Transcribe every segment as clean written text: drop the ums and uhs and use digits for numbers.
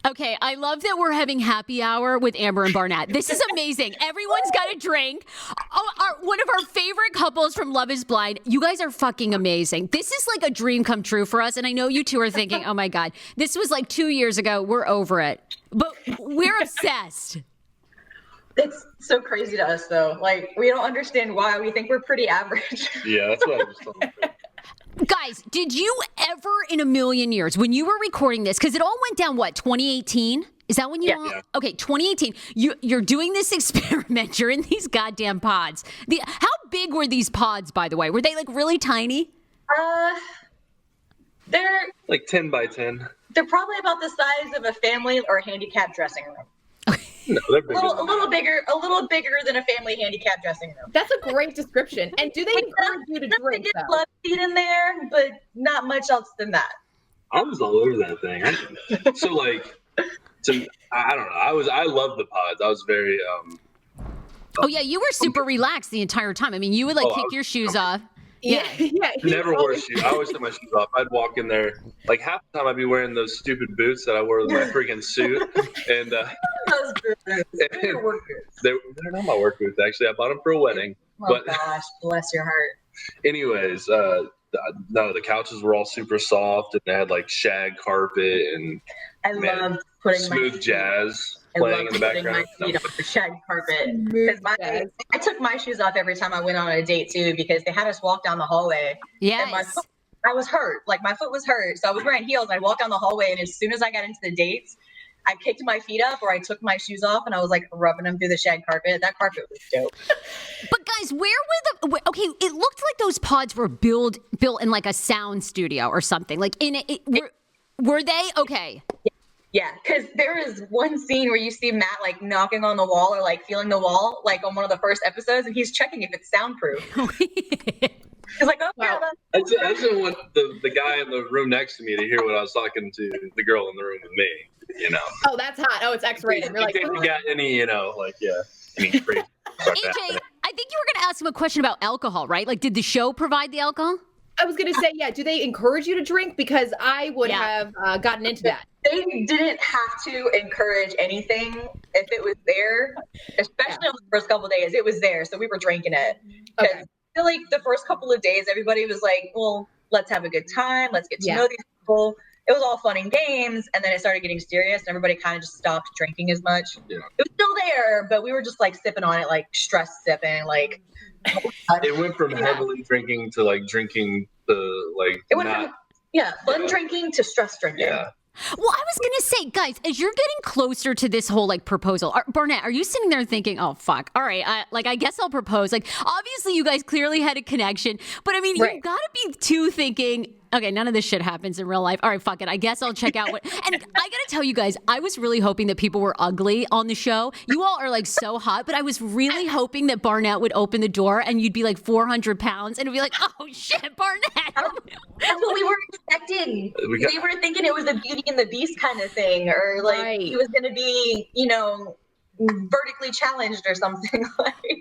Okay, I love that we're having happy hour with Amber and Barnett. This is amazing. Everyone's got a drink. One of our favorite couples from Love is Blind. You guys are fucking amazing. This is like a dream come true for us. And I know you two are thinking, oh my God, this was like 2 years ago. We're over it. But we're obsessed. It's so crazy to us, though. Like, we don't understand why. We think we're pretty average. Yeah, that's what I was talking about. Guys, did you ever in a million years, when you were recording this, because it all went down, what, 2018? Is that when you all? Yeah. Okay, 2018. You're doing this experiment. You're in these goddamn pods. How big were these pods, by the way? Were they like really tiny? They're like 10 by 10. They're probably about the size of a family or handicap dressing room. No, they're bigger. A little bigger than a family handicap dressing room. That's a great description. And do they encourage you to drink? Get love seat in there, but not much else than that. I was all over that thing. I don't know. I love the pods. I was very Oh yeah, you were super relaxed the entire time. I mean, you would like kick your shoes off. Yeah. Never wore shoes. I always took my shoes off. I'd walk in there. Like half the time I'd be wearing those stupid boots that I wore with my freaking suit. And Those boots. They're work boots. they're not my work boots, actually. I bought them for a wedding. Oh gosh, bless your heart. Anyways, no, the couches were all super soft and they had like shag carpet and loved putting smooth jazz playing in the background. My feet on the shag carpet. Because I took my shoes off every time I went on a date too, because they had us walk down the hallway. Yes. And I was hurt. Like my foot was hurt. So I was wearing heels. I walked down the hallway and as soon as I got into the dates, I kicked my feet up or I took my shoes off and I was like rubbing them through the shag carpet. That carpet was dope. But guys, okay, it looked like those pods were built in like a sound studio or something. Like were they? Okay. Yeah, because there is one scene where you see Matt like knocking on the wall or like feeling the wall, like on one of the first episodes, and he's checking if it's soundproof. He's like, oh, wow. I didn't want the guy in the room next to me to hear what I was talking to the girl in the room with me, you know. Oh, that's hot. Oh, it's X-rated. You're like, you got any, any crazy AJ, I think you were going to ask him a question about alcohol, right? Like, did the show provide the alcohol? I was going to say, yeah. Do they encourage you to drink? Because I would have gotten into that. They didn't have to encourage anything if it was there, especially on the first couple of days. It was there, so we were drinking it. Because I feel like the first couple of days, everybody was like, well, let's have a good time. Let's get to know these people. It was all fun and games, and then it started getting serious, and everybody kind of just stopped drinking as much. Yeah. It was still there, but we were just like sipping on it, like stress sipping, like. It went from heavily drinking to like drinking to like. It went from fun drinking to stress drinking. Yeah. Well, I was going to say, guys, as you're getting closer to this whole like proposal, Barnett, are you sitting there thinking, oh, fuck, all right, I guess I'll propose. Like, obviously you guys clearly had a connection, but I mean, you've got to be too thinking, okay, none of this shit happens in real life. All right, fuck it. I guess I'll check out what, and I got to tell you guys, I was really hoping that people were ugly on the show. You all are like so hot, but I was really hoping that Barnett would open the door and you'd be like 400 pounds and it'd be like, oh shit, Barnett. That's what we were expecting. We were thinking it was a Beauty and the Beast kind of thing, or like he was going to be, vertically challenged or something.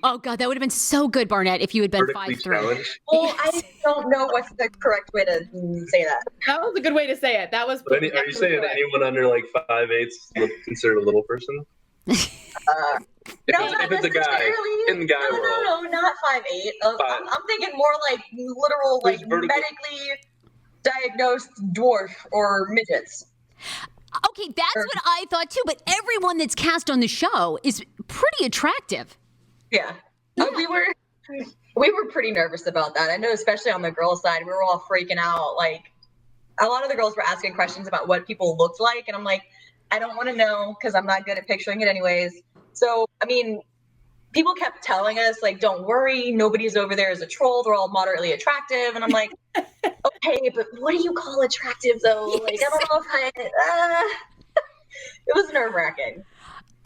Oh God, that would have been so good, Barnett, if you had been 5'3". Well, I don't know what's the correct way to say that. That was a good way to say it. That was. Are you saying that anyone under like 5'8" is considered a little person? If it's a guy in the guy world. No, not 5'8". I'm thinking more like literal, like medically diagnosed dwarf or midgets. Okay, that's what I thought too, but everyone that's cast on the show is pretty attractive. Yeah. We were pretty nervous about that. I know, especially on the girls' side, we were all freaking out. Like, a lot of the girls were asking questions about what people looked like, and I'm like, I don't want to know because I'm not good at picturing it anyways. So, I mean, people kept telling us, like, don't worry, nobody's over there as a troll. They're all moderately attractive. And I'm like, okay, but what do you call attractive, though? Like, I don't know if it was nerve-wracking.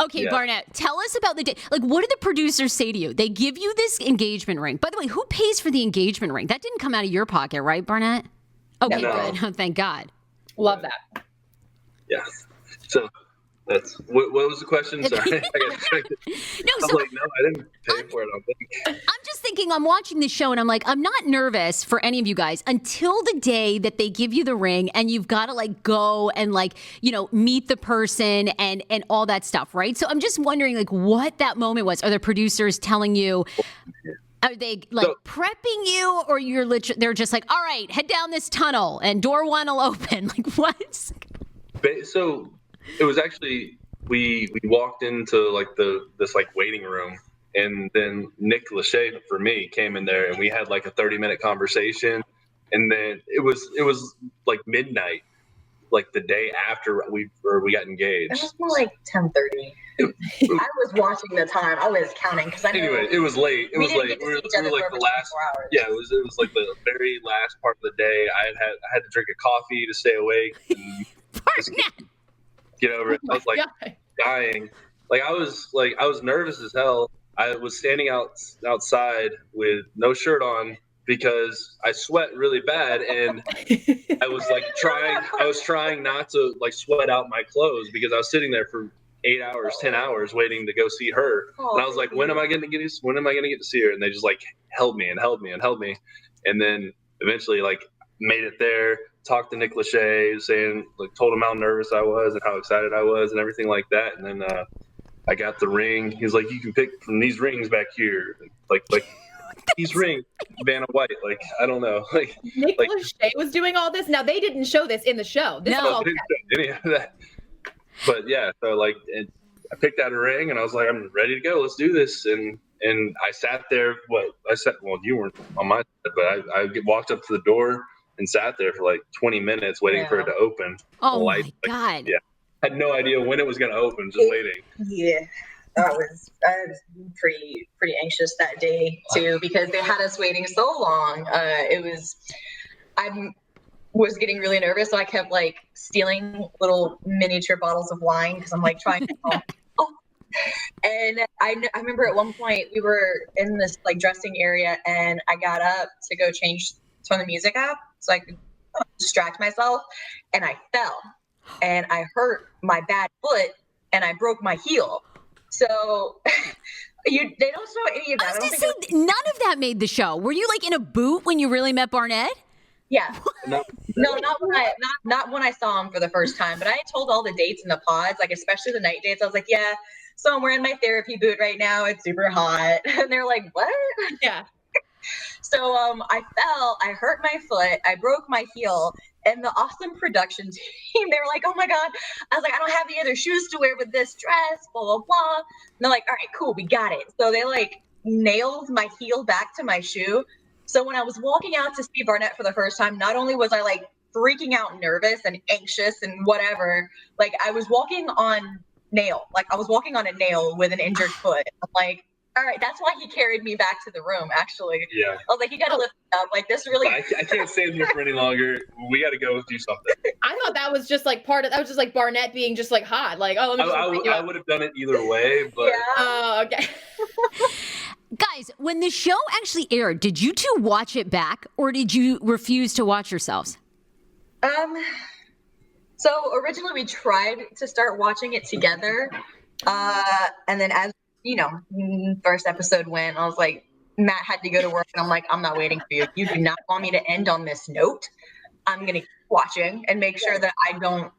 Okay, yeah. Barnett, tell us about the day. Like, what did the producers say to you? They give you this engagement ring. By the way, who pays for the engagement ring? That didn't come out of your pocket, right, Barnett? Okay, good. Oh, thank God. Love that. Yeah. So that's what was the question? Sorry, I got distracted. I didn't pay for it. I'm just thinking, I'm watching this show and I'm like, I'm not nervous for any of you guys until the day that they give you the ring and you've got to like go and like, you know, meet the person and all that stuff, right? So I'm just wondering like what that moment was. Are the producers telling you, are they like prepping you, or you're literally, they're just like, all right, head down this tunnel and door one will open? Like what? So it was actually, we walked into like this like waiting room, and then Nick Lachey for me came in there and we had like a 30-minute conversation, and then it was like midnight, like the day after we got engaged. It was more like 10:30. I was watching the time. I was counting because I knew. Anyway, it was late. It was late. We were like the last. Yeah, it was like the very last part of the day. I had to drink a coffee to stay awake. And get over it. I was like dying. Like I was nervous as hell. I was standing outside with no shirt on because I sweat really bad, and I was trying not to like sweat out my clothes because I was sitting there for 8 hours, 10 hours waiting to go see her. And I was like, when am I going to get to see her? And they just like held me. And then eventually like made it there, talked to Nick Lachey, saying, like, told him how nervous I was and how excited I was and everything like that. And then I got the ring. He's like, you can pick from these rings back here. Like these rings, Vanna White. Like, I don't know. Like Nick Lachey was doing all this. Now they didn't show this in the show. This is all any of that. But yeah, so like I picked out a ring and I was like, I'm ready to go. Let's do this. And I sat there. Well, you weren't on my side, but I walked up to the door and sat there for like 20 minutes waiting for it to open. Oh my God. Yeah. I had no idea when it was going to open, just waiting. Yeah. I was pretty anxious that day too, because they had us waiting so long. I was getting really nervous, so I kept like stealing little miniature bottles of wine because I'm like trying to And I remember at one point we were in this like dressing area, and I got up to go change from the music app so I could distract myself, and I fell and I hurt my bad foot and I broke my heel. So they don't show any of that. I was gonna say, none of that made the show. Were you like in a boot when you really met Barnett? Yeah. No, not when I saw him for the first time, but I told all the dates in the pods, like especially the night dates. I was like, yeah, so I'm wearing my therapy boot right now. It's super hot. And they're like, what? Yeah. So I fell, I hurt my foot, I broke my heel, and the awesome production team, they were like, oh my God. I was like, I don't have any other shoes to wear with this dress, blah, blah, blah. And they're like, all right, cool, we got it. So they like nailed my heel back to my shoe. So when I was walking out to see Barnett for the first time, not only was I like freaking out nervous and anxious and whatever, like I was walking on nail. Like I was walking on a nail with an injured foot. I'm like, all right, that's why he carried me back to the room, actually. Yeah. I was like, you got to lift me up. Like this really. I can't stand here for any longer. We got to go do something. I thought that was just like that was just like Barnett being just like hot. Like, oh, let me I would have done it either way, but. Yeah. Oh, okay. Guys, when the show actually aired, did you two watch it back, or did you refuse to watch yourselves? So originally we tried to start watching it together. And then as, you know, first episode went, I was like, Matt had to go to work, and I'm like, I'm not waiting for you. You do not want me to end on this note. I'm going to keep watching and make sure that I don't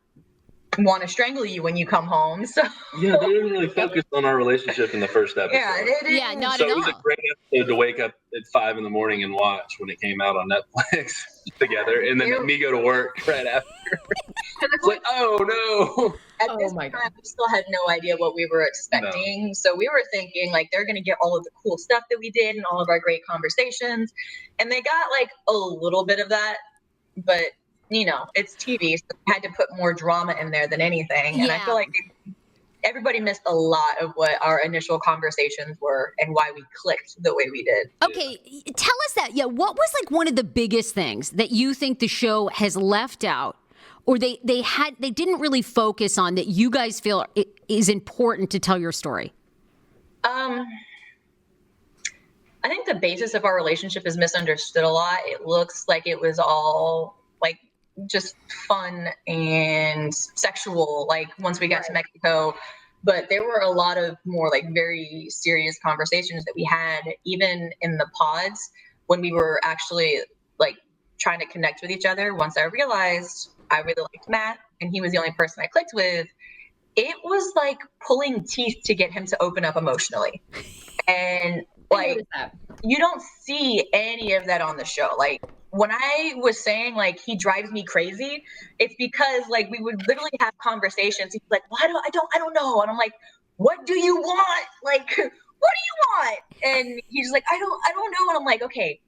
want to strangle you when you come home. So yeah, they didn't really focus on our relationship in the first episode. Yeah, they didn't. Yeah, not so at all. It was a great episode to wake up at 5 a.m. and watch when it came out on Netflix together, and then me go to work right after. It's like, oh no. At this time, we still had no idea what we were expecting. No. So we were thinking like they're going to get all of the cool stuff that we did and all of our great conversations, and they got like a little bit of that, but you know, it's TV, so we had to put more drama in there than anything. Yeah. And I feel like everybody missed a lot of what our initial conversations were and why we clicked the way we did. Okay, tell us that. Yeah, what was like one of the biggest things that you think the show has left out, or they didn't really focus on, that you guys feel is important to tell your story? I think the basis of our relationship is misunderstood a lot. It looks like it was all like just fun and sexual. Like once we got to Mexico, But there were a lot of more like very serious conversations that we had, even in the pods when we were actually like trying to connect with each other. Once I realized I really liked Matt and he was the only person I clicked with, it was like pulling teeth to get him to open up emotionally. And like, you don't see any of that on the show. Like, when I was saying like he drives me crazy, it's because like we would literally have conversations. He's like, "Well, I don't know," and I'm like, "What do you want? Like, what do you want?" And he's like, "I don't know," and I'm like, "Okay."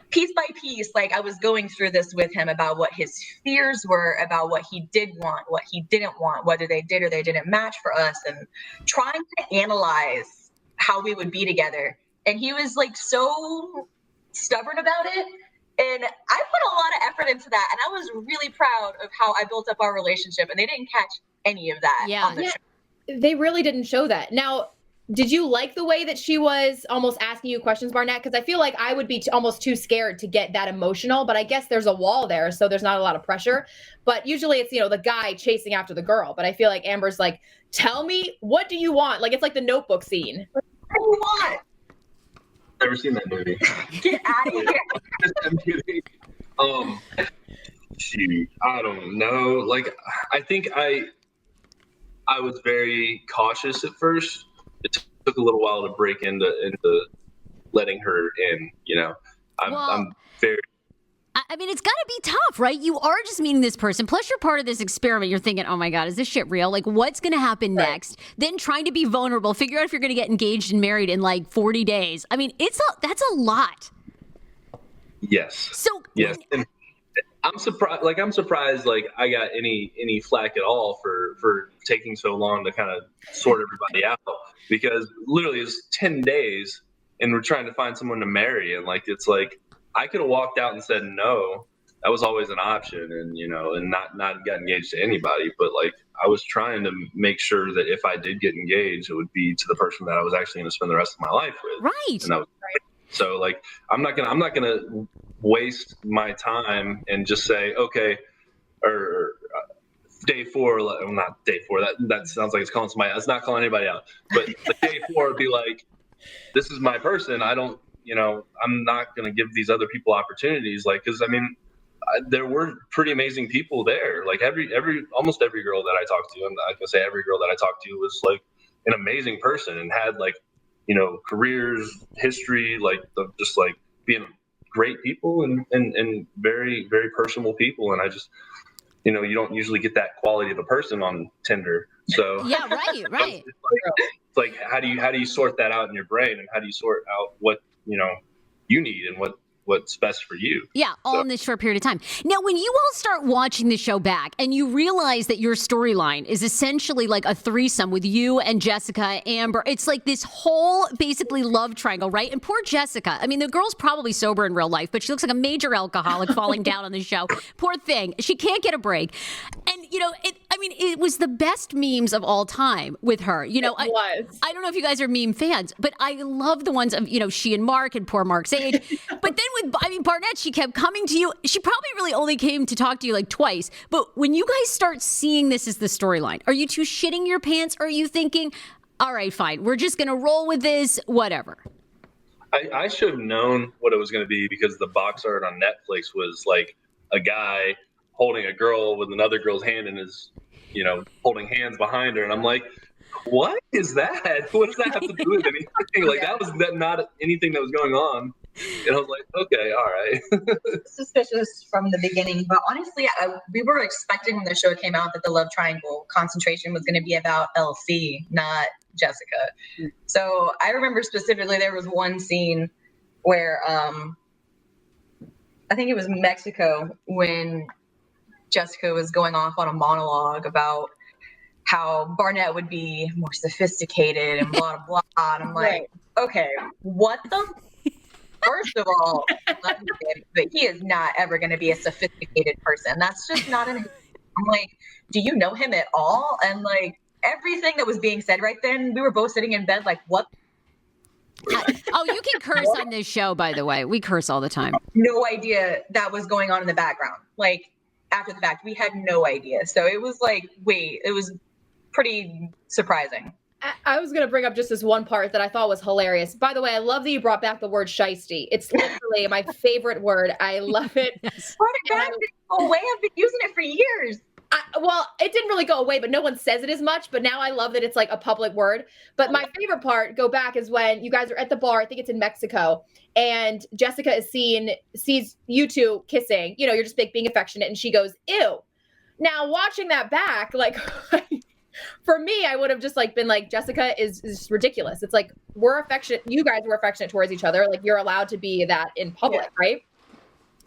Piece by piece, like I was going through this with him about what his fears were, about what he did want, what he didn't want, whether they did or they didn't match for us, and trying to analyze how we would be together. And he was like so stubborn about it. And I put a lot of effort into that. And I was really proud of how I built up our relationship. And they didn't catch any of that on the show. They really didn't show that. Now, did you like the way that she was almost asking you questions, Barnett? Because I feel like I would be almost too scared to get that emotional. But I guess there's a wall there, so there's not a lot of pressure. But usually it's, the guy chasing after the girl. But I feel like Amber's like, tell me, what do you want? Like, it's like the Notebook scene. What do you want? Never seen that movie. Get out of here. I'm kidding. Shoot, I don't know. Like, I think I was very cautious at first. It took a little while to break into letting her in. I'm very. I mean, it's got to be tough, right? You are just meeting this person. Plus, you're part of this experiment. You're thinking, oh, my God, is this shit real? Like, what's going to happen next? Then trying to be vulnerable, figure out if you're going to get engaged and married in like 40 days. I mean, that's a lot. Yes. So yes. And I'm surprised. Like, I got any flack at all for taking so long to kind of sort everybody out, because literally it's 10 days and we're trying to find someone to marry. And like, it's like, I could have walked out and said no. That was always an option, and and not got engaged to anybody. But like, I was trying to make sure that if I did get engaged, it would be to the person that I was actually going to spend the rest of my life with. Right. And that was so like, I'm not gonna waste my time and just say okay, or day 4. Well, not day 4. That sounds like it's calling somebody. It's not calling anybody out. But like day 4 would be like, this is my person. I don't. I'm not going to give these other people opportunities. Like, cause I mean, there were pretty amazing people there. Like almost every girl that I talked to, and I can say every girl that I talked to was like an amazing person and had like, careers, history, like just like being great people and very, very personable people. And I just, you don't usually get that quality of a person on Tinder. So yeah, right. It's like, how do you sort that out in your brain, and how do you sort out what, you need and what's best for you. Yeah, all in this short period of time. Now, when you all start watching the show back and you realize that your storyline is essentially like a threesome with you and Jessica, Amber, it's like this whole basically love triangle, right? And poor Jessica. I mean, the girl's probably sober in real life, but she looks like a major alcoholic falling down on the show. Poor thing. She can't get a break. And, it was the best memes of all time with her. I don't know if you guys are meme fans, but I love the ones of, she and Mark and poor Mark's age. But then Barnett, she kept coming to you. She probably really only came to talk to you like twice. But when you guys start seeing this as the storyline, are you two shitting your pants? Or are you thinking, all right, fine, we're just going to roll with this, whatever? I should have known what it was going to be, because the box art on Netflix was like a guy holding a girl with another girl's hand in his, holding hands behind her. And I'm like, what is that? What does that have to do with anything? Like, that was not anything that was going on. And I was like, okay, all right. Suspicious from the beginning, but honestly, we were expecting when the show came out that the love triangle concentration was going to be about LC, not Jessica. So I remember specifically there was one scene where I think it was Mexico, when Jessica was going off on a monologue about how Barnett would be more sophisticated and blah, blah, blah. And I'm like, okay, what the? First of all, love him, but he is not ever going to be a sophisticated person. That's just not in his. I'm like, do you know him at all? And like, everything that was being said right then, we were both sitting in bed like, what? You can curse on this show, by the way. We curse all the time. No idea that was going on in the background. Like, after the fact, we had no idea. So it was like, wait, it was pretty surprising. I was going to bring up just this one part that I thought was hilarious. By the way, I love that you brought back the word shiesty. It's literally my favorite word. I love it. Brought it back. Go away. I've been using it for years. Well, it didn't really go away, but no one says it as much. But now I love that it's like a public word. But my favorite part, go back, is when you guys are at the bar. I think it's in Mexico. And Jessica sees you two kissing. You know, you're just being affectionate. And she goes, ew. Now, watching that back, like... For me, I would have just like been like, Jessica is ridiculous. It's like, we're affectionate. You guys were affectionate towards each other. Like, you're allowed to be that in public, right?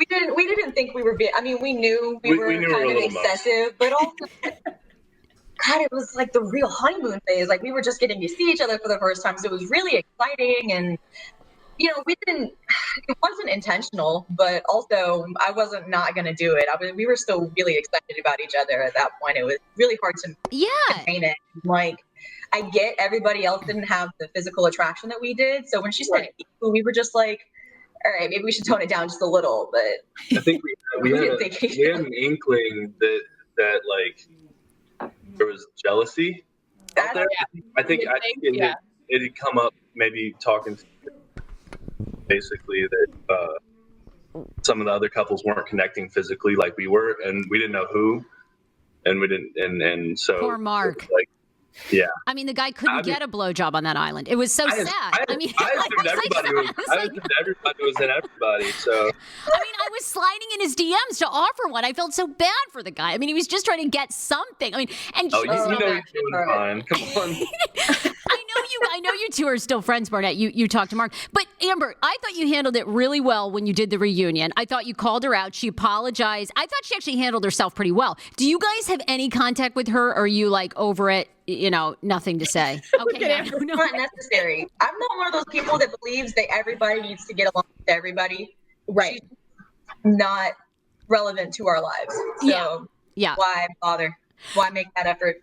We didn't think we were being, I mean, we knew we were kind of excessive, but also, God, it was like the real honeymoon phase. Like, we were just getting to see each other for the first time. So it was really exciting. And, you know, it wasn't intentional, but also I wasn't not going to do it. I mean, we were still really excited about each other at that point. It was really hard to contain it. Like, I get everybody else didn't have the physical attraction that we did. So when she said, we were just like, all right, maybe we should tone it down just a little. But I think we had an inkling that like there was jealousy out there. I think it had come up maybe talking to basically that some of the other couples weren't connecting physically like we were, and we didn't know who, and we didn't, and so poor Mark. Like, yeah. I mean, the guy couldn't get a blowjob on that island. It was so sad. I assumed everybody was in everybody. So I mean, I was sliding in his DMs to offer one. I felt so bad for the guy. I mean, he was just trying to get something. I mean, and you know you're doing fine. Come on. I know you two are still friends, Barnett. You talked to Mark. But Amber, I thought you handled it really well when you did the reunion. I thought you called her out. She apologized. I thought she actually handled herself pretty well. Do you guys have any contact with her, or are you like over it? You know, nothing to say. Okay, no. Not necessary. I'm not one of those people that believes that everybody needs to get along with everybody. Right. She's not relevant to our lives. So why bother? Why make that effort?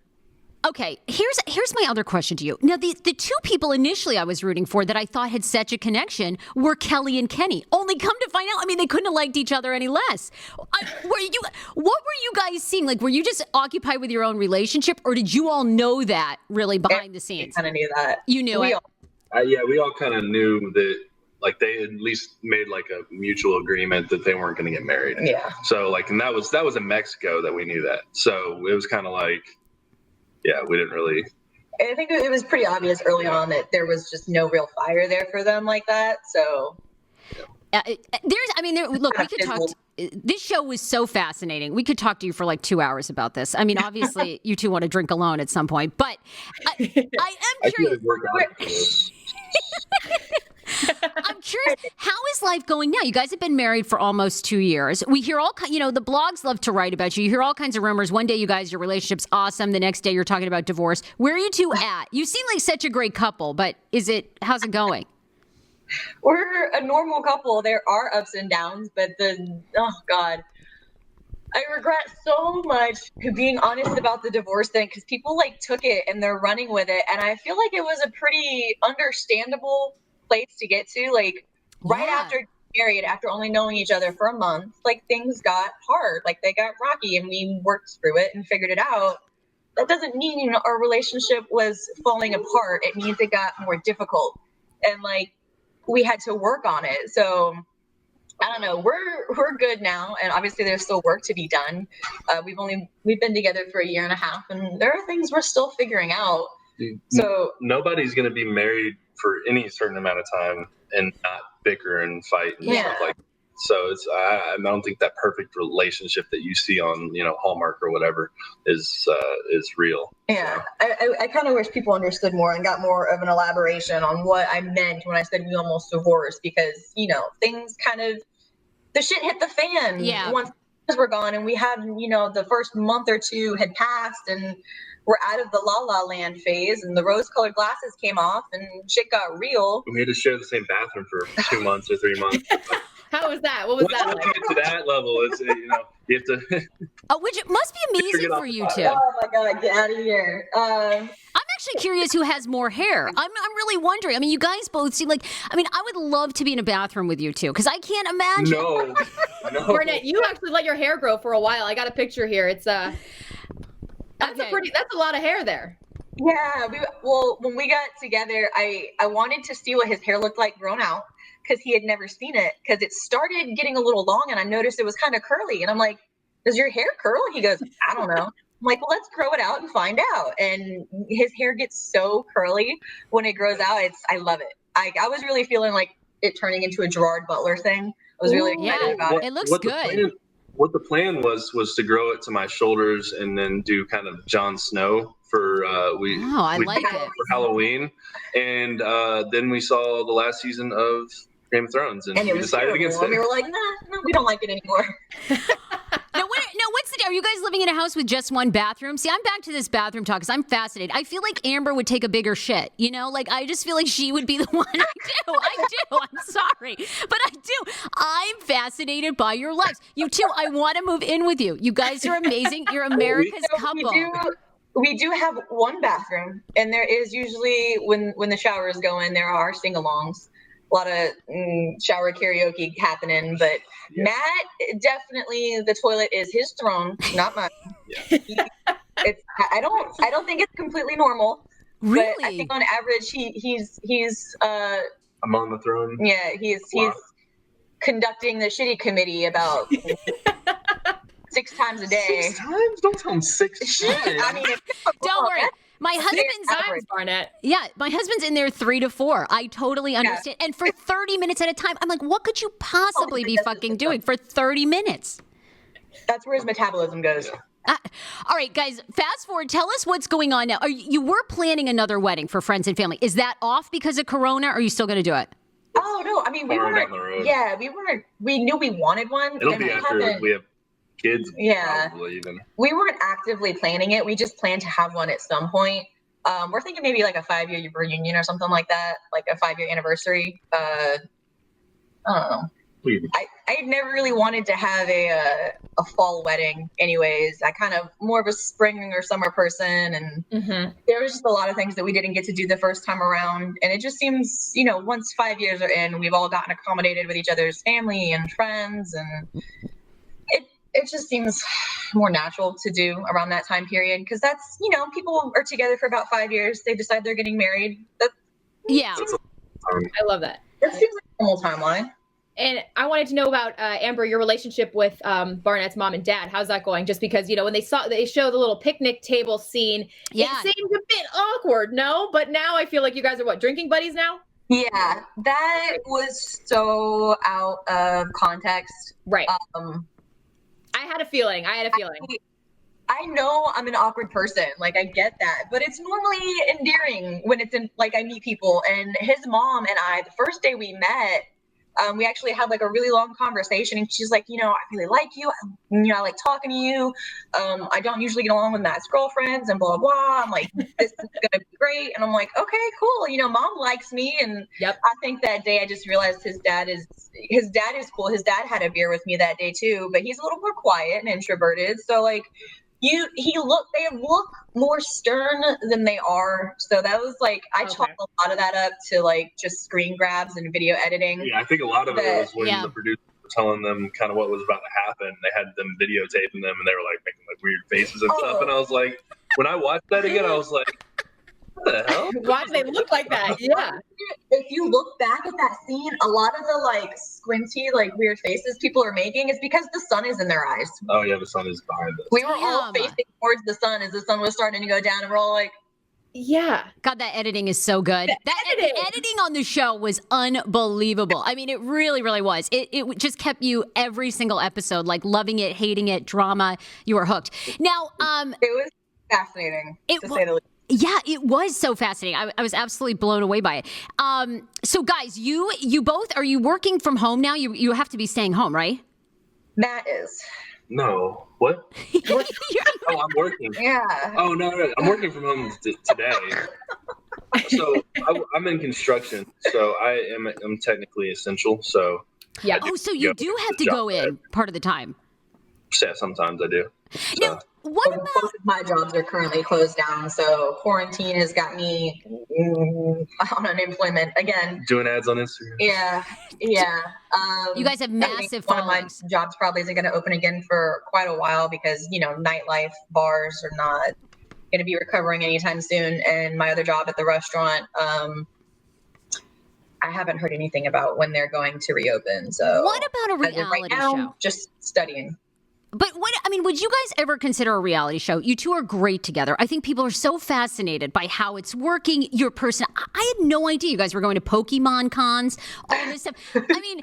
Okay, here's my other question to you. Now, the two people initially I was rooting for that I thought had such a connection were Kelly and Kenny. Only come to find out, I mean, they couldn't have liked each other any less. What were you guys seeing? Like, were you just occupied with your own relationship, or did you all know that really behind the scenes? Kind of knew that. You knew it? We all kind of knew that, like, they had at least made like a mutual agreement that they weren't going to get married. Yeah. So, like, and that was in Mexico that we knew that. So it was kind of like, yeah, we didn't really. I think it was pretty obvious early on that there was just no real fire there for them like that. So look, we could talk. This show was so fascinating. We could talk to you for like 2 hours about this. I mean, obviously, you two want to drink alone at some point, but I am curious. I'm curious, how is life going now? You guys have been married for almost 2 years. We hear the blogs love to write about you. You hear all kinds of rumors. One day your relationship's awesome. The next day you're talking about divorce. Where are you two at? You seem like such a great couple, but how's it going? We're a normal couple. There are ups and downs, but oh God. I regret so much being honest about the divorce thing, because people like took it and they're running with it. And I feel like it was a pretty understandable place to get to. Like right after married, after only knowing each other for a month, like things got hard, like they got rocky, and we worked through it and figured it out. That doesn't mean our relationship was falling apart. It means it got more difficult, and like we had to work on it. So I don't know. We're good now, and obviously there's still work to be done. We've been together for 1.5 years, and there are things we're still figuring out. So nobody's going to be married for any certain amount of time and not bicker and fight and stuff like that. So I don't think that perfect relationship that you see on Hallmark or whatever is real. Yeah, so. I kind of wish people understood more and got more of an elaboration on what I meant when I said we almost divorced, because things kind of, the shit hit the fan. Yeah. Once we're gone, and we had the first month or two had passed, and we're out of the La La Land phase, and the rose-colored glasses came off, and shit got real. We had to share the same bathroom for 2 months or 3 months. How was that? What was that like? To get to that level, it's you have to. Which it must be amazing for you two. Oh my God, get out of here! I'm actually curious who has more hair. I'm really wondering. I mean, you guys both seem like. I mean, I would love to be in a bathroom with you two, because I can't imagine. No. Barnett, you actually let your hair grow for a while. I got a picture here. It's That's a lot of hair there. Yeah. When we got together, I wanted to see what his hair looked like grown out because he had never seen it because it started getting a little long and I noticed it was kind of curly. And I'm like, does your hair curl? He goes, I don't know. I'm like, well, let's grow it out and find out. And his hair gets so curly when it grows out. I love it. I was really feeling like it turning into a Gerard Butler thing. I was really excited about it. It looks good. What the plan was to grow it to my shoulders and then do kind of Jon Snow for for Halloween. And then we saw the last season of Game of Thrones and we decided against it. We were like, no, we don't like it anymore. What's the deal? Are you guys living in a house with just one bathroom? See, I'm back to this bathroom talk because I'm fascinated. I feel like Amber would take a bigger shit, you know? Like, I just feel like she would be the one. I do. I'm sorry. But I do. I'm fascinated by your lives. You too. I want to move in with you. You guys are amazing. You're America's couple. We do have one bathroom, and there is usually, when the showers go in, there are sing-alongs. A lot of shower karaoke happening, but Matt, definitely the toilet is his throne, not mine. I don't think it's completely normal. Really? But I think on average he's among the throne. Yeah, he's conducting the shitty committee about 6 times a day. 6 times? Don't tell him 6 times. I mean, don't worry. My husband's Barnett. Yeah, my husband's in there 3 to 4. I totally understand. And for 30 minutes at a time, I'm like, what could you possibly be fucking doing for 30 minutes? That's where his metabolism goes. All right, guys, fast forward. Tell us what's going on now. You were planning another wedding for friends and family. Is that off because of Corona, or are you still going to do it? Oh, no. I mean, we knew we wanted one. It'll be after we have kids. Yeah. Probably even. We weren't actively planning it. We just planned to have one at some point. We're thinking maybe like a 5-year reunion or something like that, like a 5-year anniversary. I don't know. I never really wanted to have a fall wedding anyways. I kind of more of a spring or summer person, and there was just a lot of things that we didn't get to do the first time around. And it just seems, once 5 years are in, we've all gotten accommodated with each other's family and friends, and it just seems more natural to do around that time period because that's, people are together for about 5 years. They decide they're getting married. Yeah. I love that. That seems like a normal timeline. And I wanted to know about, Amber, your relationship with Barnett's mom and dad. How's that going? Just because, when they show the little picnic table scene, it seemed a bit awkward, no? But now I feel like you guys are, drinking buddies now? Yeah, that was so out of context. Right. I had a feeling. I know I'm an awkward person. Like, I get that. But it's normally endearing when it's in, like, I meet people. And his mom and I, the first day we met, we actually had like a really long conversation, and she's like, I really like you. I like talking to you. I don't usually get along with Matt's girlfriends and blah, blah. I'm like, this is going to be great. And I'm like, okay, cool. Mom likes me. And I think that day I just realized his dad is cool. His dad had a beer with me that day too, but he's a little more quiet and introverted. So like, they look more stern than they are. So that was like, I chalked a lot of that up to like just screen grabs and video editing. Yeah, I think a lot of it was when the producers were telling them kind of what was about to happen. They had them videotaping them, and they were like making like weird faces and stuff. And I was like, when I watched that again, I was like, what the hell? Why do they look like that? Yeah. If you look back at that scene, a lot of the like squinty, like weird faces people are making is because the sun is in their eyes. Oh yeah, the sun is behind us. We were all facing towards the sun as the sun was starting to go down, and we're all like, yeah. God, that editing is so good. The editing on the show was unbelievable. I mean, it really, really was. It just kept you every single episode, like loving it, hating it, drama. You were hooked. Now, it was fascinating to say the least. Yeah, it was so fascinating. I was absolutely blown away by it. So guys, you both, are you working from home now? You have to be staying home, right? Matt is. No. What? Oh, I'm working. Yeah. Oh, no. I'm working from home today. So I'm in construction. So I'm technically essential. So yeah. Oh, so you do have to go in part of the time. Yeah, sometimes I do. So. Now, what about both of my jobs are currently closed down, so quarantine has got me on unemployment again. Doing ads on Instagram. Yeah. You guys have massive one followings. of my jobs probably isn't going to open again for quite a while because nightlife bars are not going to be recovering anytime soon. And my other job at the restaurant, I haven't heard anything about when they're going to reopen. So what about a reality show? Just studying. But would you guys ever consider a reality show? You two are great together. I think people are so fascinated by how it's working, your person. I had no idea you guys were going to Pokemon cons, all this stuff. I mean,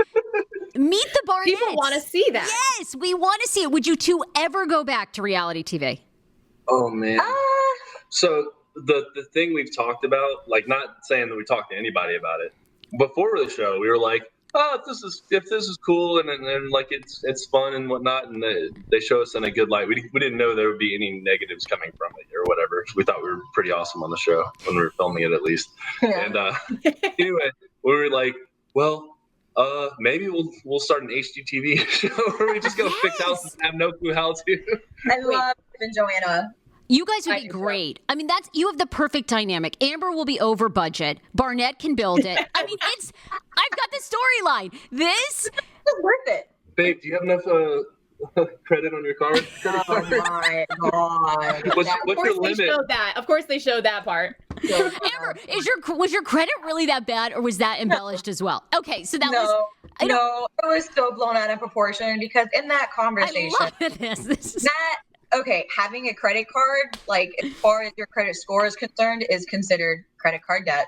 meet the Barnetts. People want to see that. Yes, we want to see it. Would you two ever go back to reality TV? Oh, man. So the thing we've talked about, like, not saying that we talked to anybody about it, before the show, we were like, oh, if this is cool and like it's fun and whatnot, and they show us in a good light. We didn't know there would be any negatives coming from it or whatever. We thought we were pretty awesome on the show when we were filming it, at least. Yeah. And anyway, we were like, well, maybe we'll start an HGTV show where we just go fix houses and have no clue how to. I love Joanna. You guys would be great. I mean, you have the perfect dynamic. Amber will be over budget. Barnett can build it. I mean, I've got the storyline. This is worth it. Babe, do you have enough credit on your card? Oh my God. What's your limit? Of course they showed that part. Amber, was your credit really that bad, or was that embellished as well? Okay, so that was... No, it was so blown out of proportion because in that conversation... I love this. Okay, having a credit card, like as far as your credit score is concerned, is considered credit card debt.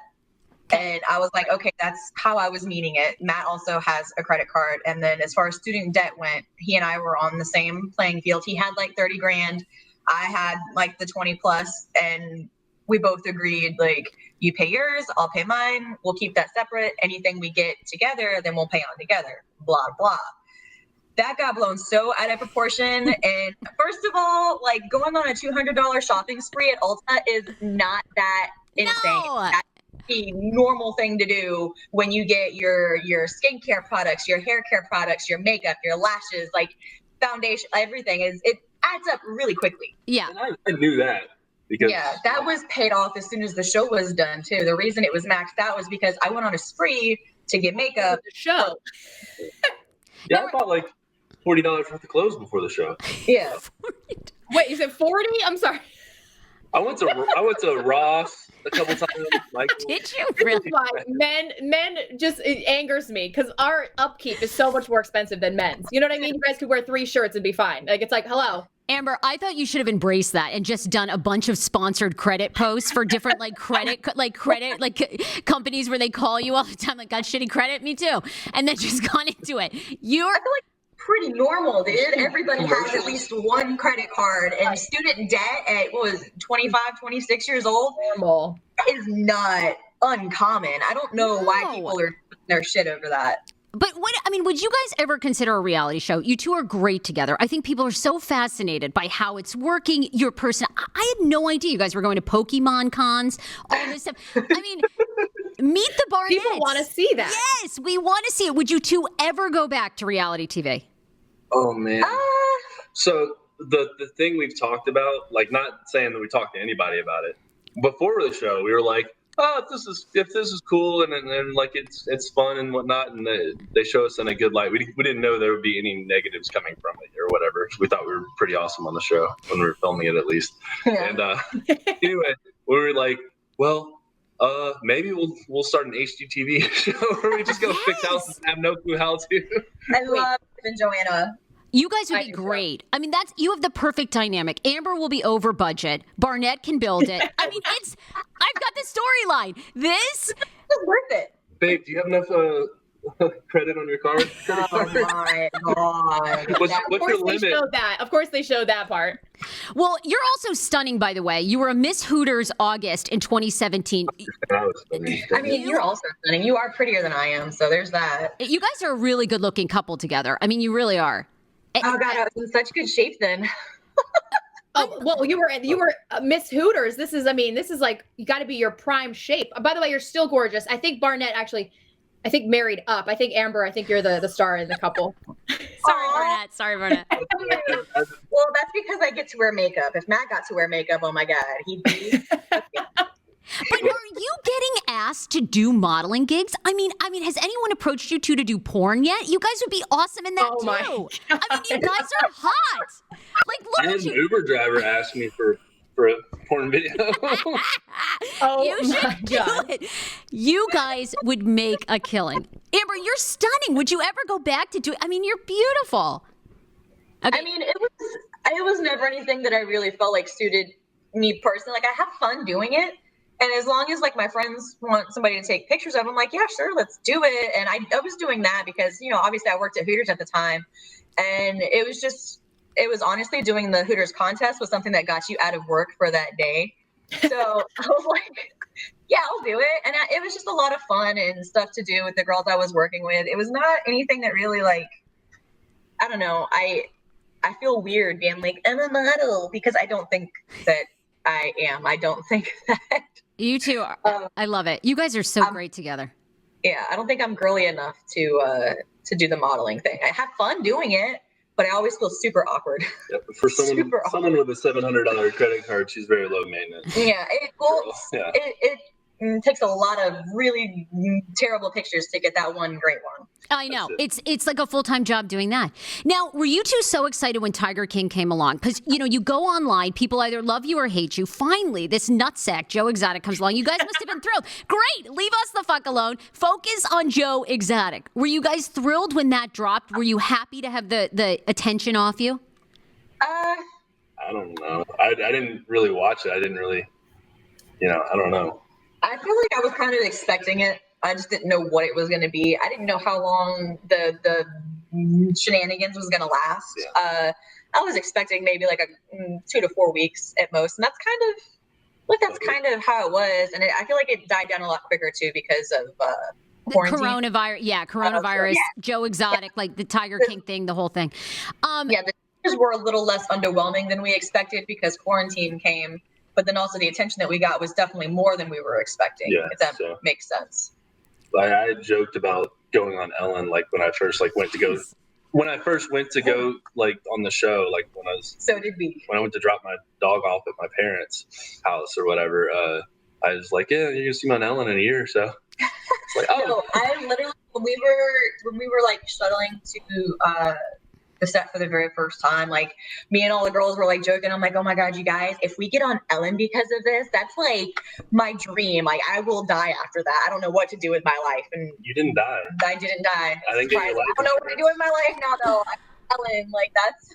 And I was like, okay, that's how I was meaning it. Matt also has a credit card. And then as far as student debt went, he and I were on the same playing field. He had like 30 grand. I had like the 20 plus. And we both agreed, like, you pay yours, I'll pay mine. We'll keep that separate. Anything we get together, then we'll pay on together. Blah, blah. That got blown so out of proportion. And first of all, like going on a $200 shopping spree at Ulta is not that insane. No. That's the normal thing to do when you get your skincare products, your hair care products, your makeup, your lashes, like foundation, everything it adds up really quickly. Yeah. And I knew that. Because that was paid off as soon as the show was done too. The reason it was maxed out was because I went on a spree to get makeup. The show. Yeah, I bought like $40 worth of clothes before the show. Yeah. Wait, you said 40? I'm sorry. I went to Ross a couple times. Did you really? Men just, it angers me because our upkeep is so much more expensive than men's. You know what I mean? You guys could wear 3 shirts and be fine. Like, it's like, hello. Amber, I thought you should have embraced that and just done a bunch of sponsored credit posts for different credit companies where they call you all the time, like, got shitty credit, me too, and then just gone into it. I feel like pretty normal, dude. Everybody has at least one credit card, and student debt at 25, 26 years old normal is not uncommon. I don't know why people are putting their shit over that. But would you guys ever consider a reality show? You two are great together. I think people are so fascinated by how it's working, your person. I had no idea you guys were going to Pokemon cons, all this stuff. I mean, meet the Barnetts. People want to see that. Yes, we want to see it. Would you two ever go back to reality TV? Oh, man. So the thing we've talked about, like, not saying that we talked to anybody about it, before the show, we were like, oh, if this is cool and like it's fun and whatnot, and they show us in a good light. We didn't know there would be any negatives coming from it or whatever. We thought we were pretty awesome on the show when we were filming it, at least. Yeah. And anyway, we were like, well, maybe we'll start an HGTV show where we just go fix houses and have no clue how to. I love Joanna. You guys would be great. I mean, you have the perfect dynamic. Amber will be over budget. Barnett can build it. I mean, I've got the storyline. This is worth it. Babe, do you have enough credit on your card? Oh my God. What's your limit? Of course they showed that part. Well, you're also stunning, by the way. You were a Miss Hooters August in 2017. I mean, you're also stunning. You are prettier than I am, so there's that. You guys are a really good-looking couple together. I mean, you really are. Oh God, I was in such good shape then. Oh, well, you were Miss Hooters. This is like, you got to be your prime shape. By the way, you're still gorgeous. I think Barnett married up. I think Amber, you're the star in the couple. Sorry, Barnett. Well, that's because I get to wear makeup. If Matt got to wear makeup, oh my God, he'd be. But are you getting asked to do modeling gigs? I mean, has anyone approached you two to do porn yet? You guys would be awesome in that too. I mean, you guys are hot. Like, look I had an Uber driver ask me for for a porn video. Oh, you should do it. You guys would make a killing. Amber, you're stunning. Would you ever go back to do it? I mean, you're beautiful. Okay. I mean, it was never anything that I really felt like suited me personally. Like, I have fun doing it. And as long as like my friends want somebody to take pictures of, I'm like, yeah, sure, let's do it. And I was doing that because, obviously I worked at Hooters at the time. And it was honestly doing the Hooters contest was something that got you out of work for that day. So I was like, yeah, I'll do it. And it was just a lot of fun and stuff to do with the girls I was working with. It was not anything that really like, I don't know. I feel weird being like, I'm a model because I don't think that I am. I don't think that. You two are, I love it. You guys are so great together. Yeah, I don't think I'm girly enough to do the modeling thing. I have fun doing it, but I always feel super awkward. Yeah, but for someone with a $700 credit card, she's very low maintenance. Yeah, it takes a lot of really terrible pictures to get that one great one. I know. It's like a full-time job doing that. Now, were you two so excited when Tiger King came along? Because, you go online, people either love you or hate you. Finally, this nutsack, Joe Exotic, comes along. You guys must have been thrilled. Great. Leave us the fuck alone. Focus on Joe Exotic. Were you guys thrilled when that dropped? Were you happy to have the attention off you? I don't know. I didn't really watch it. I didn't really, I don't know. I feel like I was kind of expecting it. I just didn't know what it was going to be. I didn't know how long the shenanigans was going to last. Yeah. I was expecting maybe like 2 to 4 weeks at most, and that's kind of how it was. And I feel like it died down a lot quicker too because of quarantine. Coronavirus. Yeah, coronavirus. Joe Exotic, like the Tiger King thing, the whole thing. The pictures were a little less underwhelming than we expected because quarantine came. But then also the attention that we got was definitely more than we were expecting, if that makes sense. I had joked about going on Ellen, like when I first went to go like on the show, like when I was. So did we. When I went to drop my dog off at my parents' house or whatever, I was like, yeah, you're gonna see me on Ellen in a year or so. It's like, oh. No, I literally when we were like shuttling to the set for the very first time, like me and all the girls were like joking. I'm like, oh my God, you guys, if we get on Ellen because of this, that's like my dream. Like I will die after that. I don't know what to do with my life. And you didn't die. I didn't die. I don't know what to do with my life now though. Ellen, like that's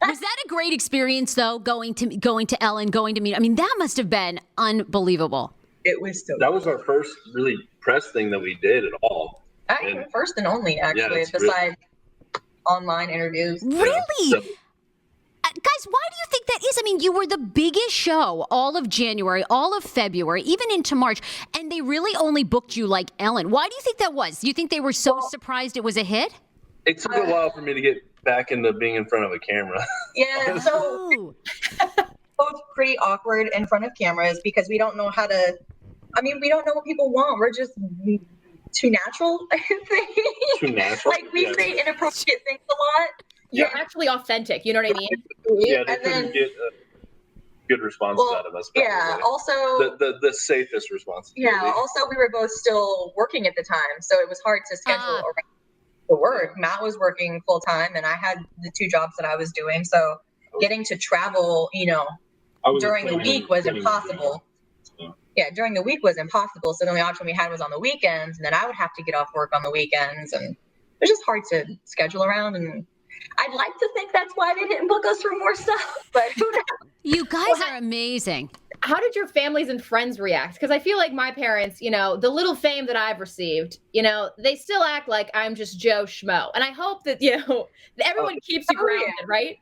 Was that a great experience though, going to Ellen, going to meet? I mean, that must have been unbelievable. It was so that was our first really press thing that we did at all. Actually, first and only actually, besides online interviews. Really? Guys, why do you think that is? I mean, you were the biggest show all of January, all of February, even into March, and they really only booked you like Ellen. Why do you think that was? Do you think they were so surprised it was a hit? It took a while for me to get back into being in front of a camera. Yeah, so both pretty awkward in front of cameras because we don't know how to, we don't know what people want. We're just too natural, I think. Too natural. Like we create inappropriate things a lot. You're actually authentic. You know what I mean? Yeah, they couldn't get good responses out of us. Yeah. Also, the safest response. Yeah. Also, we were both still working at the time, so it was hard to schedule around the work. Matt was working full time, and I had the 2 jobs that I was doing. So getting to travel, during the week was impossible. Yeah, during the week was impossible. So the only option we had was on the weekends, and then I would have to get off work on the weekends, and it was just hard to schedule around. And I'd like to think that's why they didn't book us for more stuff, but who knows? You guys are amazing. How did your families and friends react? Because I feel like my parents, the little fame that I've received, they still act like I'm just Joe Schmo. And I hope that, everyone keeps you grounded, right?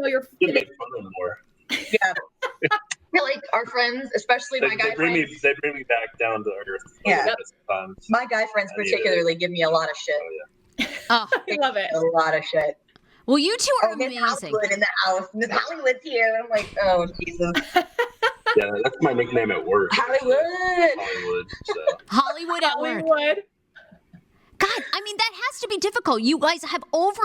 You're make fun of them more. Yeah. I feel like our friends, especially my guy friends. They bring me back down to earth. Yeah. My guy friends particularly give me a lot of shit. Oh, yeah. Oh, I love it. A lot of shit. Well, you two are amazing. Hollywood in the house. Miss Hollywood's here. I'm like, oh, Jesus. Yeah, that's my nickname at work. Hollywood. Hollywood at work. God, that has to be difficult. You guys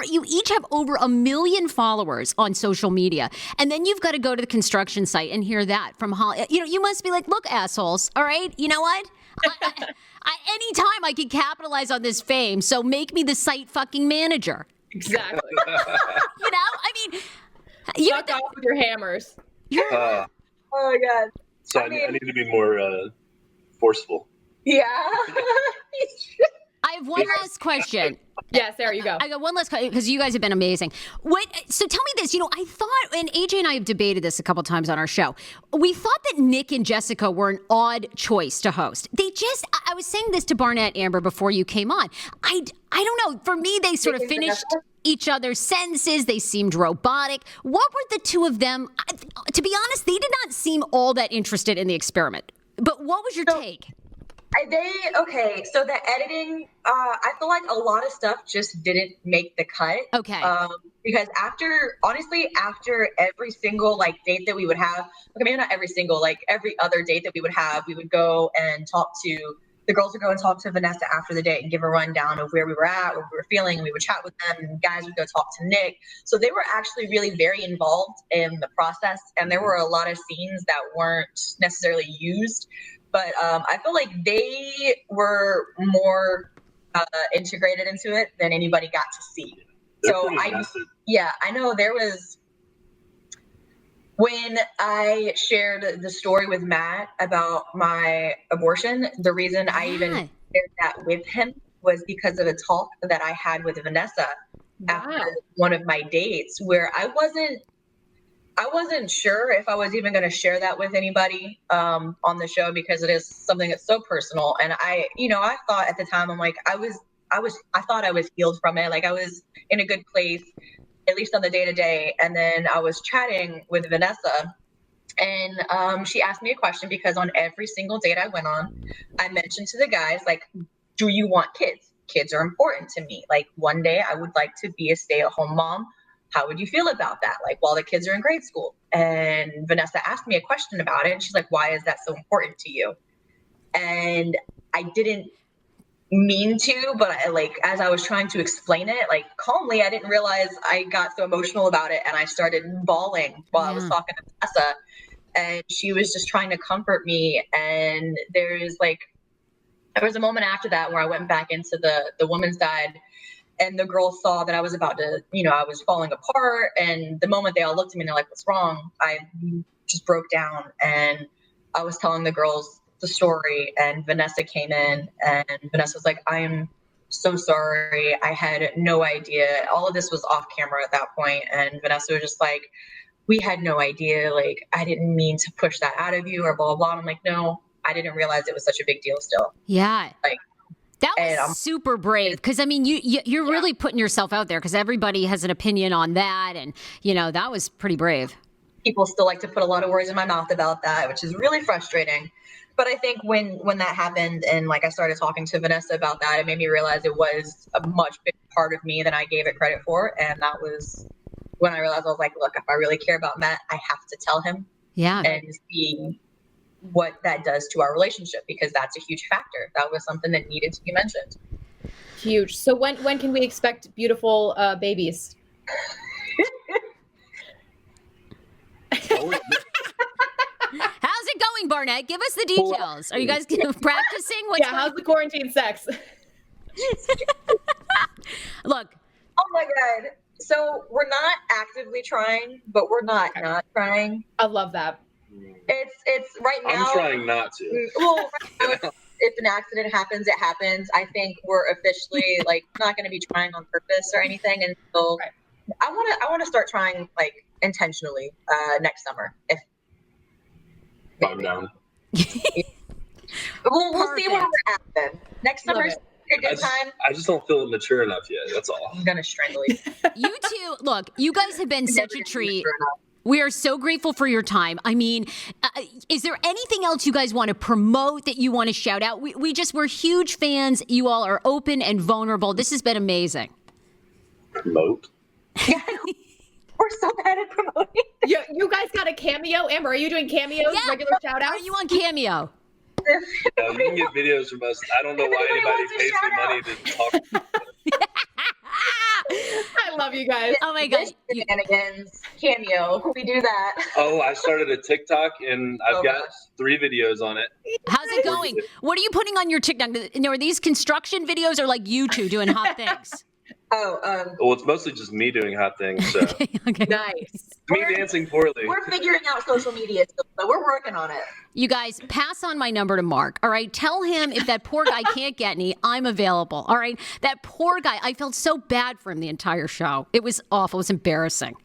you each have over 1 million followers on social media. And then you've got to go to the construction site and hear that from Holly. You must be like, look, assholes. All right. You know what? Anytime I can capitalize on this fame. So make me the site fucking manager. Exactly. You Suck off with your hammers. Oh my God. So I need to be more forceful. Yeah. I have one last question. Yeah, Sarah, you go. I got one last question because you guys have been amazing. So tell me this, I thought, and AJ and I have debated this a couple times on our show, we thought that Nick and Jessica were an odd choice to host. I was saying this to Barnett, Amber, before you came on. I don't know. For me, they sort of finished each other's sentences. They seemed robotic. What were the two of them? To be honest, they did not seem all that interested in the experiment. But what was your take? So the editing, I feel like a lot of stuff just didn't make the cut. Okay. Because after every single date that we would have, maybe not every single, every other date that we would have, we would go and the girls would go and talk to Vanessa after the date and give a rundown of where we were at, what we were feeling, and we would chat with them, and guys would go talk to Nick. So they were actually really very involved in the process, and there were a lot of scenes that weren't necessarily used. But I feel like they were more integrated into it than anybody got to see. I know there was, when I shared the story with Matt about my abortion, the reason I even shared that with him was because of a talk that I had with Vanessa after one of my dates, where I wasn't sure if I was even going to share that with anybody on the show, because it is something that's so personal. And I thought at the time, I'm like, I thought I was healed from it. Like I was in a good place, at least on the day-to-day. And then I was chatting with Vanessa, and she asked me a question, because on every single date I went on, I mentioned to the guys, like, do you want kids? Kids are important to me. Like, one day I would like to be a stay-at-home mom. How would you feel about that? Like, while the kids are in grade school. And Vanessa asked me a question about it. And she's like, why is that so important to you? And I didn't mean to, but as I was trying to explain it, calmly, I didn't realize I got so emotional about it. And I started bawling while I was talking to Vanessa. And she was just trying to comfort me. And there was a moment after that where I went back into the women's side, and the girls saw that I was about to, I was falling apart. And the moment they all looked at me and they're like, what's wrong? I just broke down, and I was telling the girls the story, and Vanessa came in, and Vanessa was like, I am so sorry. I had no idea. All of this was off camera at that point. And Vanessa was just like, we had no idea. Like, I didn't mean to push that out of you or blah, blah, blah. And I'm like, no, I didn't realize it was such a big deal still. Yeah. That was super brave, because you're really putting yourself out there, because everybody has an opinion on that, and that was pretty brave. People still like to put a lot of words in my mouth about that, which is really frustrating. But I think when that happened, and I started talking to Vanessa about that, it made me realize it was a much bigger part of me than I gave it credit for, and that was when I realized, I was like, look, if I really care about Matt, I have to tell him, and see what that does to our relationship, because that's a huge factor. That was something that needed to be mentioned. Huge. So when can we expect beautiful babies? How's it going, Barnett? Give us the details. Are you guys practicing? How's the quarantine sex? Look. Oh my God. So we're not actively trying, but we're not trying. I love that. It's right now. I'm trying not to. Well, right now, if an accident happens, it happens. I think we're officially not going to be trying on purpose or anything until I want to start trying intentionally next summer. If I'm down. We'll see where we're at then. Next summer's a good time. I just don't feel mature enough yet. That's all. I'm gonna strangle you. You two, look, you guys have been such a treat. We are so grateful for your time. I mean, is there anything else you guys want to promote, that you want to shout out? We're huge fans. You all are open and vulnerable. This has been amazing. Promote? We're so bad at promoting. You guys got a cameo? Amber, are you doing cameos, regular shout outs? Are you on Cameo? You can get videos from us. I don't know why anybody pays me money to talk. I love you guys. Oh my gosh. Shenanigans, Cameo. We do that. Oh, I started a TikTok, and I've got 3 videos on it. How's it going? What are you putting on your TikTok? Are these construction videos, or like you two doing hot things? Well, it's mostly just me doing hot things. So. Okay. Nice. Me dancing poorly. We're figuring out social media still, so we're working on it. You guys, pass on my number to Mark, all right? Tell him if that poor guy can't get any, I'm available, all right? That poor guy, I felt so bad for him the entire show. It was awful. It was embarrassing.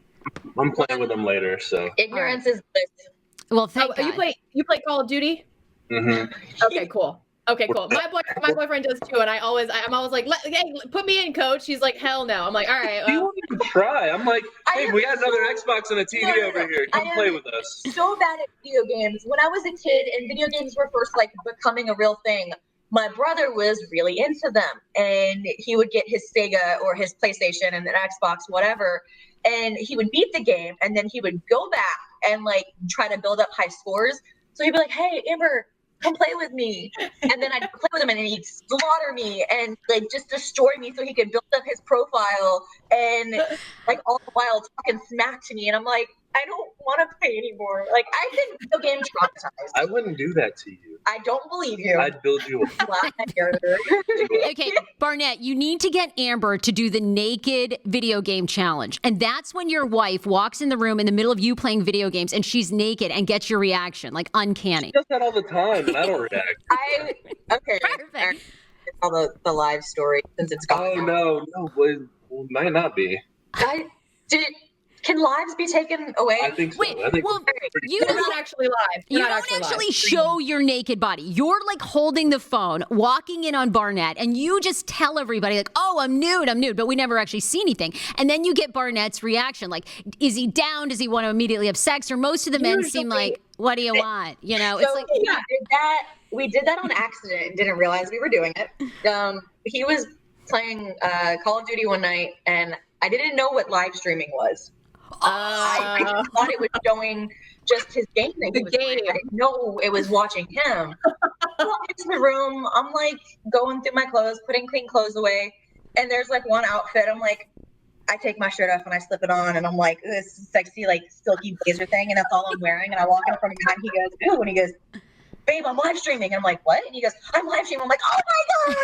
I'm playing with him later, so. Ignorance is bliss. Well, thank God. You play Call of Duty? Mm-hmm. Okay, cool. Okay, cool. My boyfriend does too, and I'm always like, hey, put me in, coach. He's like, hell no. I'm like, all right. You won't even try. I'm like, hey, we got another Xbox and a TV over here. Come play with us. So bad at video games. When I was a kid and video games were first like becoming a real thing, my brother was really into them, and he would get his Sega or his PlayStation and an Xbox, whatever, and he would beat the game, and then he would go back and like try to build up high scores. So he'd be like, hey, Amber, come play with me. And then I'd play with him and he'd slaughter me and like just destroy me so he could build up his profile and like all the while talking smack to me. And I'm like, I don't want to play anymore. Like, I've been video game traumatized. I wouldn't do that to you. I don't believe you. I'd build you a Okay, Barnett, you need to get Amber to do the naked video game challenge. And that's when your wife walks in the room in the middle of you playing video games and she's naked and gets your reaction, like uncanny. She does that all the time and I don't react. Okay. Perfect. Tell the live story since it's gone. Oh, no, well, it might not be. Can lives be taken away? I think so. Wait, I think well, You're not actually live. You don't actually show your naked body. You're like holding the phone, walking in on Barnett, and you just tell everybody like, oh, I'm nude, but we never actually see anything. And then you get Barnett's reaction. Like, is he down? Does he want to immediately have sex? Or most of the men seem like, what do you want? You know, it's like. We did that on accident and didn't realize we were doing it. He was playing Call of Duty one night, and I didn't know what live streaming was. I thought it was showing just his game that he was playing. I didn't know it was watching him. I walk into the room. I'm like going through my clothes, putting clean clothes away, and there's like one outfit. I'm like, I take my shirt off and I slip it on, and I'm like, this sexy like silky blazer thing, and that's all I'm wearing. And I walk in front of him, and he goes, ooh, and he goes, babe, I'm live streaming. And I'm like, what? And he goes, I'm live streaming. I'm like, oh my god!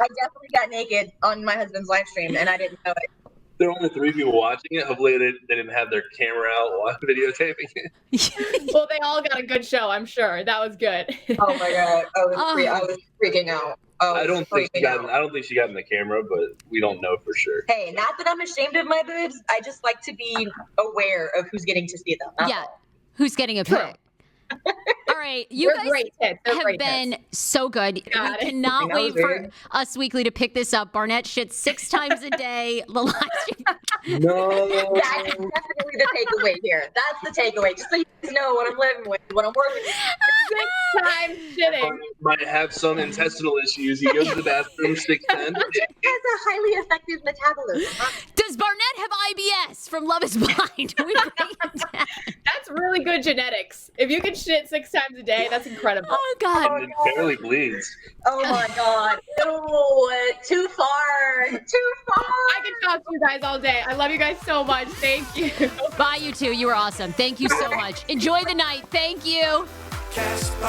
I definitely got naked on my husband's live stream, and I didn't know it. There were only 3 people watching it. Hopefully they didn't have their camera out while videotaping it. Well, they all got a good show, I'm sure. That was good. Oh my god, I was freaking out. I don't think she got in the camera, but we don't know for sure. Hey, not that I'm ashamed of my boobs. I just like to be aware of who's getting to see them. Yeah, who's getting a pic. All right, you guys have been so good. We cannot wait for Us Weekly to pick this up. Barnett shits 6 times a day. The live stream. No. That's definitely the takeaway here. That's the takeaway. Just so you guys know what I'm living with, what I'm working with. 6 times shitting. Might have some intestinal issues. He goes to the bathroom 6 times. He has a highly effective metabolism. Does Barnett have IBS from Love Is Blind? That's really good genetics. If you can shit 6 times a day, that's incredible. Oh God. It barely bleeds. Oh my god. Ew, too far. Too far. I can talk to you guys all day. I love you guys so much. Thank you. Bye, you two. You were awesome. Thank you so much. Enjoy the night. Thank you. Casper.